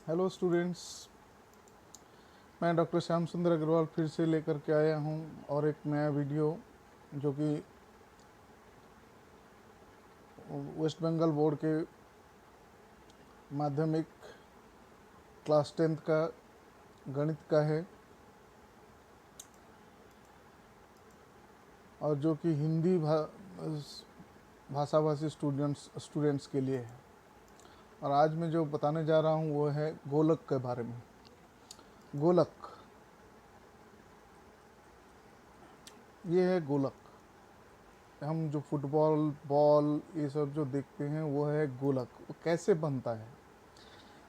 Hello students, मैं doctor Shyam सुंदर अग्रवाल फिर से लेकर के आया हूँ और एक नया वीडियो जो कि वेस्ट बंगाल बोर्ड के माध्यमिक क्लास 10th का गणित का है और जो कि हिंदी भाषाभाषी स्टूडेंट्स के लिए है। और आज मैं जो बताने जा रहा हूँ वो है गोलक के बारे में। गोलक, ये है गोलक। हम जो फुटबॉल बॉल ये सब जो देखते हैं वो है गोलक। वो कैसे बनता है?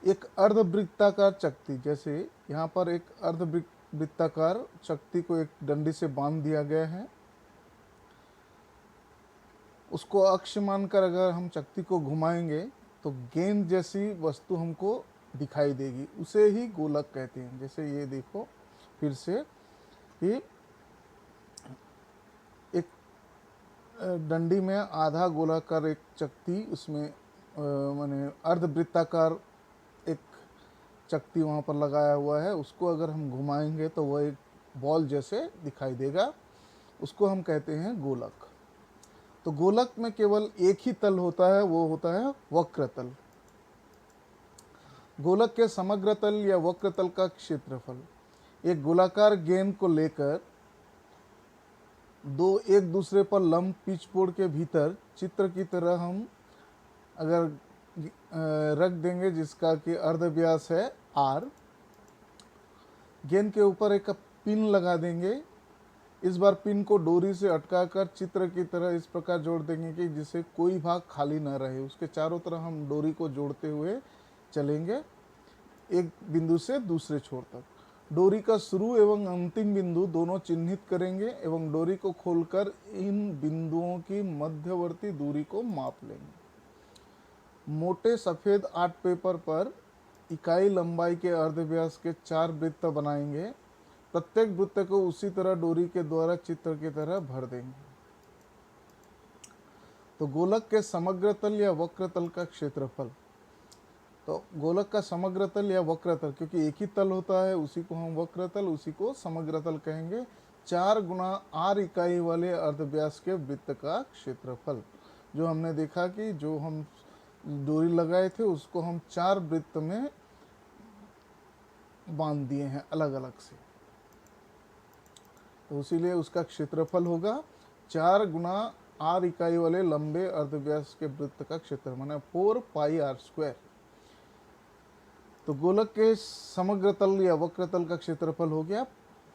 एक अर्धवृत्ताकार चकती, जैसे यहाँ पर एक अर्धवृत्ताकार चकती को एक डंडी से बांध दिया गया है। उसको अक्ष मानकर अगर हम चकती को घुमाएंगे तो गेंद जैसी वस्तु हमको दिखाई देगी, उसे ही गोलक कहते हैं। जैसे ये देखो फिर से कि एक डंडी में आधा गोलाकार एक चकती, उसमें माने अर्धवृत्ताकार एक चकती वहाँ पर लगाया हुआ है। उसको अगर हम घुमाएंगे तो वह एक बॉल जैसे दिखाई देगा, उसको हम कहते हैं गोलक। तो गोलक में केवल एक ही तल होता है, वो होता है वक्र तल। गोलक के समग्र तल या वक्र तल का क्षेत्रफल, एक गोलाकार गेंद को लेकर दो एक दूसरे पर लंब पिचबोर्ड के भीतर चित्र की तरह हम अगर रख देंगे, जिसका कि अर्धव्यास है r। गेंद के ऊपर एक पिन लगा देंगे। इस बार पिन को डोरी से अटकाकर चित्र की तरह इस प्रकार जोड़ देंगे कि जिससे कोई भाग खाली न रहे। उसके चारों तरफ हम डोरी को जोड़ते हुए चलेंगे एक बिंदु से दूसरे छोर तक। डोरी का शुरू एवं अंतिम बिंदु दोनों चिन्हित करेंगे एवं डोरी को खोलकर इन बिंदुओं की मध्यवर्ती दूरी को माप लेंगे। मोटे सफ़ेद आर्ट पेपर पर इकाई लंबाई के अर्धव्यास के 4 वृत्त बनाएंगे। प्रत्येक वृत्त को उसी तरह डोरी के द्वारा चित्र की तरह भर देंगे। तो गोलक के समग्र तल या वक्र तल का क्षेत्रफल, तो गोलक का समग्र तल या वक्र तल, क्योंकि एक ही तल होता है उसी को हम वक्र तल, उसी को समग्र तल कहेंगे। 4 गुना r इकाई वाले अर्धव्यास के वृत्त का क्षेत्रफल। जो हमने देखा कि जो हम डोरी लगाए थे उसको हम 4 वृत्त में बांध दिए हैं अलग अलग से, तो इसीलिए उसका क्षेत्रफल होगा 4 गुना r इकाई वाले लंबे अर्धव्यास के वृत्त का क्षेत्र, माने 4 पाई r²। तो गोलक के समग्र तल या वक्र तल का क्षेत्रफल हो गया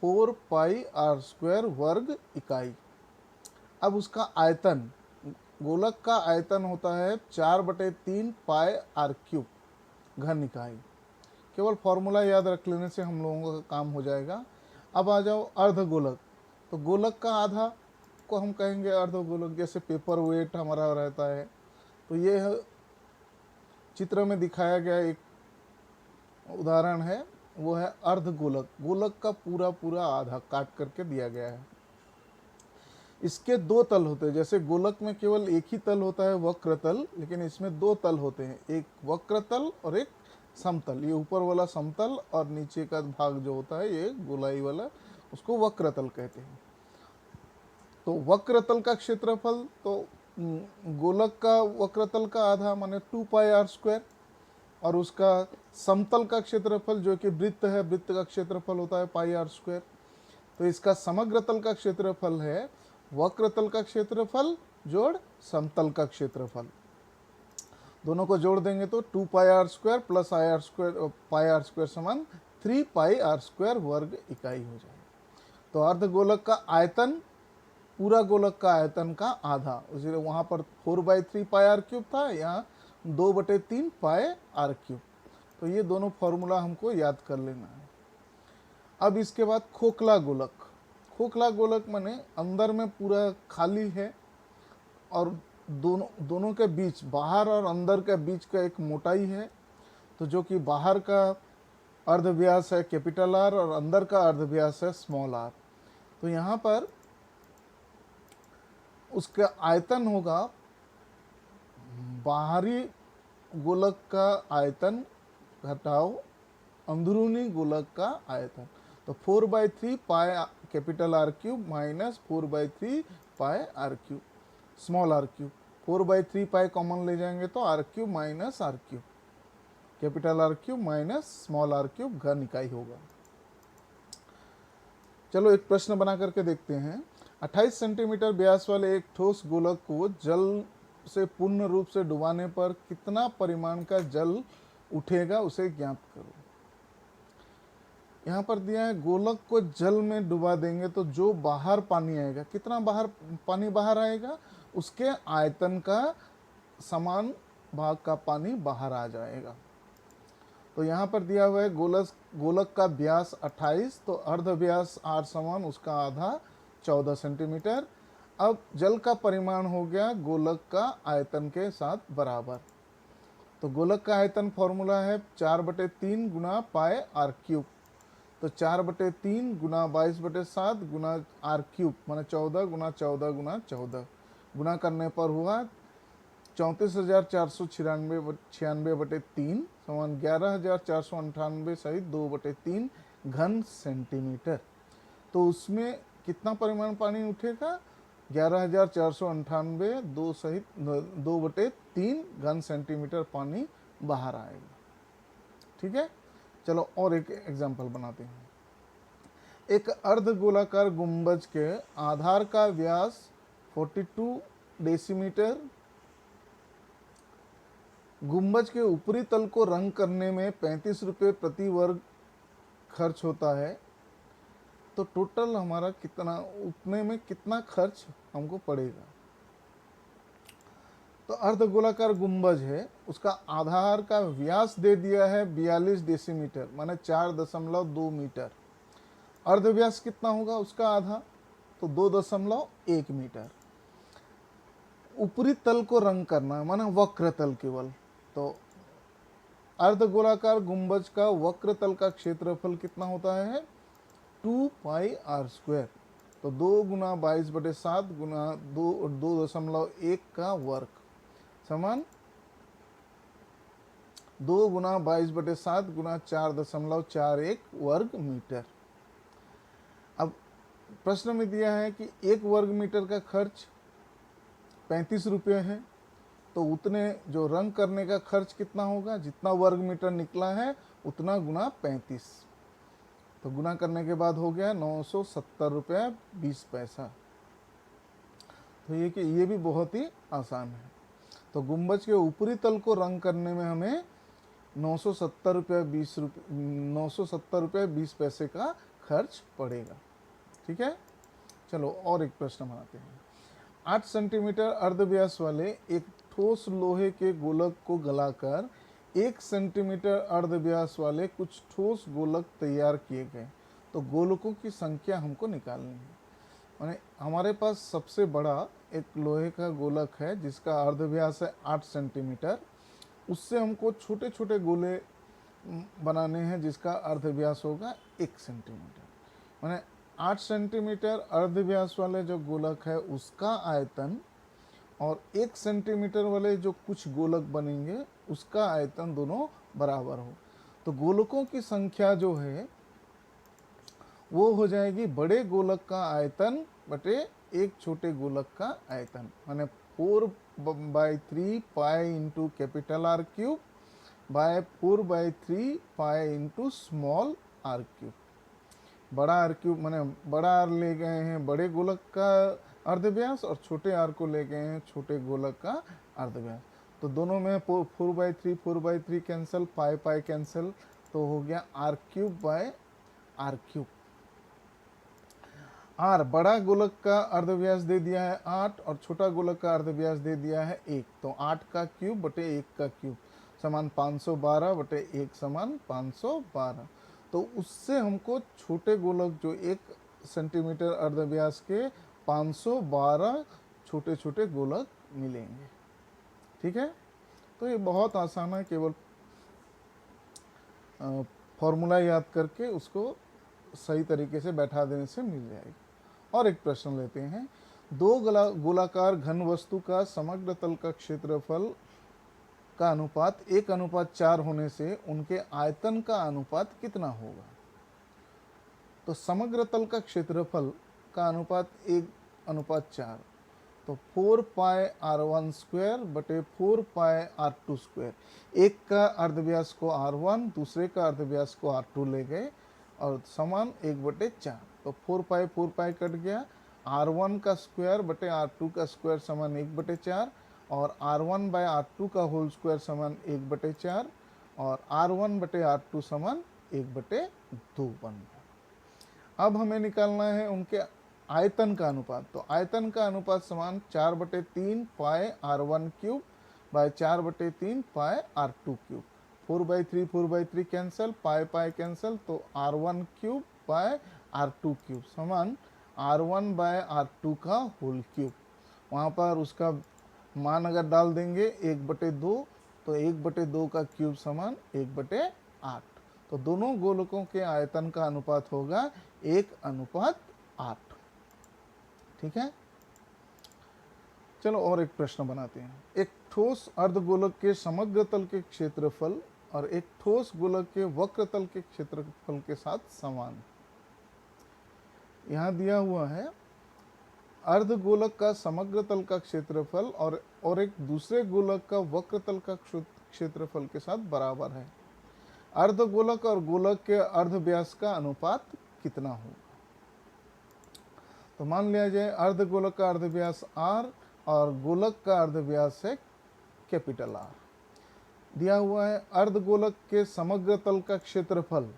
4 पाई r² वर्ग इकाई। अब उसका आयतन, गोलक का आयतन होता है 4/3 पाई r³ घन इकाई। केवल फॉर्मूला याद रख लेने से हम लोगों का काम हो जाएगा। अब आ जाओ अर्धगोलक। तो गोलक का आधा को हम कहेंगे अर्धगोलक, जैसे पेपर वेट हमारा रहता है। तो ये चित्र में दिखाया गया एक उदाहरण है, वो है अर्धगोलक। गोलक का पूरा पूरा आधा काट करके दिया गया है। इसके 2 तल होते हैं। जैसे गोलक में केवल एक ही तल होता है वक्र तल, लेकिन इसमें 2 तल होते हैं, एक वक्र तल और एक समतल। ये ऊपर वाला समतल और नीचे का भाग जो होता है ये गोलाई वाला, उसको वक्र तल कहते हैं। तो वक्र तल का क्षेत्रफल, तो गोलक का वक्र तल का आधा माने 2 पाई r², और उसका समतल का क्षेत्रफल जो कि वृत्त है, वृत्त का क्षेत्रफल होता है पाई r²। तो इसका समग्र तल का क्षेत्रफल है वक्र तल का क्षेत्रफल जोड़ समतल का क्षेत्रफल। दोनों को जोड़ देंगे तो 2 पाई r² प्लस पाई r² समान 3 पाई r² वर्ग इकाई हो जाएगा। तो अर्धगोलक का आयतन पूरा गोलक का आयतन का आधा, इसलिए वहाँ पर 4/3 पाई r³ था, यहाँ 2/3 पाई r³। तो ये दोनों फॉर्मूला हमको याद कर लेना है। अब इसके बाद खोखला गोलक। खोखला गोलक माने अंदर में पूरा खाली है और दोनों के बीच, बाहर और अंदर के बीच का एक मोटाई है। तो जो कि बाहर का अर्धव्यास है कैपिटल R और अंदर का अर्धव्यास है स्मॉल r। तो यहाँ पर उसका आयतन होगा, बाहरी गोलक का आयतन घटाओ अंदरूनी गोलक का आयतन। तो 4/3 pi capital r cube minus 4/3 pi r cube small r cube. 4/3 pi common ले जाएंगे तो r cube minus r cube capital r cube minus small r cube घन इकाई होगा। चलो एक प्रश्न बना करके देखते हैं। 28 सेंटीमीटर व्यास वाले एक ठोस गोलक को जल से पूर्ण रूप से डुबाने पर कितना परिमाण का जल उठेगा, उसे ज्ञात करो। यहाँ पर दिया है गोलक को जल में डुबा देंगे तो जो बाहर पानी आएगा, कितना बाहर पानी बाहर आएगा, उसके आयतन का समान भाग का पानी बाहर आ जाएगा। तो यहाँ पर दिया हुआ है गोलक का व्यास 28, तो अर्ध व्यास r समान उसका आधा 14 सेंटीमीटर। अब जल का परिमाण हो गया गोलक का आयतन के साथ बराबर। तो गोलक का आयतन फॉर्मूला है 4/3 गुना पाए आर क्यूब। तो 4/3 गुना 22/7 गुना आर क्यूब माने 14 गुना 14 गुना 14 गुना करने पर हुआ 34,496/3 समान 11,498 सहित 2/3 घन सेंटीमीटर। तो उसमें कितना परिमाण पानी उठेगा, 11,498 2 सहित 2/3 घन सेंटीमीटर पानी बाहर आएगा। ठीक है, चलो और एक एग्जांपल बनाते हैं। एक अर्ध गोलाकार गुंबज के आधार का व्यास 42 डेसीमीटर, गुंबज के ऊपरी तल को रंग करने में 35 रुपये प्रति वर्ग खर्च होता है। तो टोटल हमारा कितना, उतने में कितना खर्च हमको पड़ेगा। तो अर्ध गोलाकार गुंबज है, उसका आधार का व्यास दे दिया है 42 डेसीमीटर माने 4.2 मीटर। अर्ध व्यास कितना होगा उसका आधा, तो 2.1 मीटर। ऊपरी तल को रंग करना माने वक्र तल केवल। तो अर्ध गोलाकार गुंबज का वक्र तल का क्षेत्रफल कितना होता है, 2 पाई आर स्क्वायर। तो 2 गुना 22/7 गुना 2.1 का वर्ग समान 2 गुना 22/7 गुना 4.41 वर्ग मीटर। अब प्रश्न में दिया है कि 1 वर्ग मीटर का खर्च 35 रुपये है, तो उतने जो रंग करने का खर्च कितना होगा, जितना वर्ग मीटर निकला है उतना गुना 35। तो गुना करने के बाद हो गया 970 रुपये 20 पैसा। तो ये भी बहुत ही आसान है। तो गुंबज के ऊपरी तल को रंग करने में हमें 970 रुपये 20 पैसे का खर्च पड़ेगा। ठीक है, चलो और एक प्रश्न बनाते हैं। 8 सेंटीमीटर अर्धव्यास वाले एक ठोस लोहे के गोलक को गलाकर 1 सेंटीमीटर अर्धव्यास वाले कुछ ठोस गोलक तैयार किए गए। तो गोलकों की संख्या हमको निकालनी है। माने हमारे पास सबसे बड़ा एक लोहे का गोलक है जिसका अर्धव्यास है 8 सेंटीमीटर। उससे हमको छोटे छोटे गोले बनाने हैं जिसका अर्धव्यास होगा 1 सेंटीमीटर। माने 8 सेंटीमीटर अर्धव्यास वाले जो गोलक है उसका आयतन और 1 सेंटीमीटर वाले जो कुछ गोलक बनेंगे उसका आयतन दोनों बराबर हो। तो गोलकों की संख्या जो है वो हो जाएगी बड़े गोलक का आयतन बटे एक छोटे गोलक का आयतन। माने 4/3 pi into capital r cube by 4/3 pi into small r cube. बड़ा आर क्यूब माने बड़ा आर ले गए हैं बड़े गोलक का अर्धव्यास और छोटे आर को ले गए हैं छोटे गोलक का अर्धव्यास। तो दोनों में 4/3 कैंसिल, पाई कैंसिल, तो हो गया r cube by r cube. R बड़ा गोलक का अर्धव्यास दे दिया है 8 और छोटा गोलक का अर्धव्यास दे दिया है 1। तो 8 का क्यूब बटे 1 का क्यूब समान 512 बटे 1 समान 512। तो उससे हमको छोटे गोलक जो 1 सेंटीमीटर अर्धव्यास के 512 छोटे छोटे गोलक मिलेंगे। ठीक है, तो ये बहुत आसान है, केवल फॉर्मूला याद करके उसको सही तरीके से बैठा देने से मिल जाएगी। और एक प्रश्न लेते हैं। 2 गोलाकार घन वस्तु का समग्र तल का क्षेत्रफल का अनुपात 1:4 होने से उनके आयतन का अनुपात कितना होगा? तो समग्र तल का क्षेत्रफल का अनुपात 1:4, तो 4πr1² बटे 4πr2²। एक का अर्धव्यास को r1, दूसरे का अर्धव्यास को r2 ले गए और समान 1/4। तो 4π कट गया, r1 का स्क्वायर बटे r2 का स्क्वायर समान 1/4 और r1/r2 का होल स्क्वायर समान 1/4 और r1 बटे r2 समान 1/2 बन गया। अब हमें निकालना है उनके आयतन का अनुपात। तो आयतन का अनुपात समान 4/3 पाई r1 cube by 4/3 pi r2 cube. 4/3 cancel, pi cancel, तो r1 cube by r2 cube समान r1/r2 का होल क्यूब। वहाँ पर उसका मान अगर डाल देंगे 1/2, तो 1/2 का क्यूब समान 1/8। तो दोनों गोलकों के आयतन का अनुपात होगा 1:8। ठीक है, चलो और एक प्रश्न बनाते हैं। एक ठोस अर्धगोलक के समग्र तल के क्षेत्रफल और एक ठोस गोलक के वक्र तल के क्षेत्रफल के साथ समान। यहाँ दिया हुआ है अर्धगोलक का समग्र तल का क्षेत्रफल और एक दूसरे गोलक का वक्र तल का क्षेत्रफल के साथ बराबर है। अर्धगोलक और गोलक के अर्धव्यास का अनुपात कितना होगा? तो मान लिया जाए अर्धगोलक का अर्धव्यास r और गोलक का अर्धव्यास है कैपिटल R। दिया हुआ है अर्धगोलक के समग्र तल का क्षेत्रफल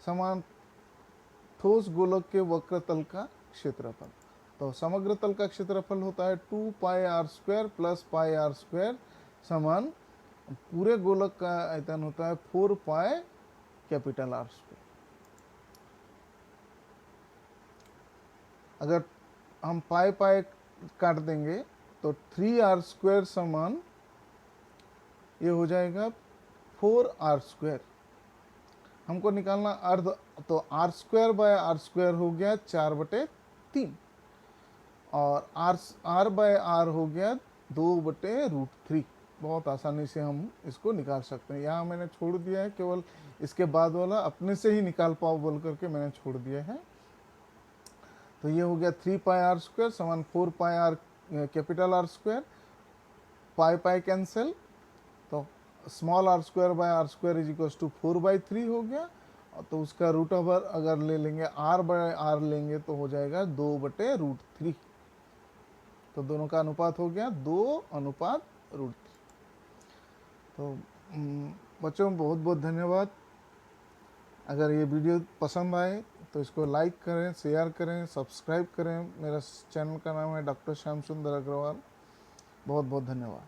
समान ठोस गोलक के वक्र तल का क्षेत्रफल। तो समग्र तल का क्षेत्रफल होता है 2πr² प्लस πr² समान पूरे गोलक का आयतन होता है 4πR²। अगर हम पाई काट देंगे तो 3r² समान ये हो जाएगा 4r²। हमको निकालना अर्ध, तो r² हो गया 4/3 और r/r हो गया 2/√3। बहुत आसानी से हम इसको निकाल सकते हैं। यहाँ मैंने छोड़ दिया है, केवल इसके बाद वाला अपने से ही निकाल पाओ बोल करके मैंने छोड़ दिया है। तो ये हो गया 3πr² समान 4πr capital R²। Pi cancel, so small r² by r² is equals to 4/3 हो गया। तो उसका रूट ओवर अगर ले लेंगे r/r लेंगे तो हो जाएगा 2/√3। तो दोनों का अनुपात हो गया 2:√3। तो बच्चों बहुत बहुत धन्यवाद। अगर ये वीडियो पसंद आए तो इसको लाइक करें, शेयर करें, सब्सक्राइब करें। मेरा चैनल का नाम है डॉक्टर श्याम सुंदर अग्रवाल। बहुत बहुत धन्यवाद।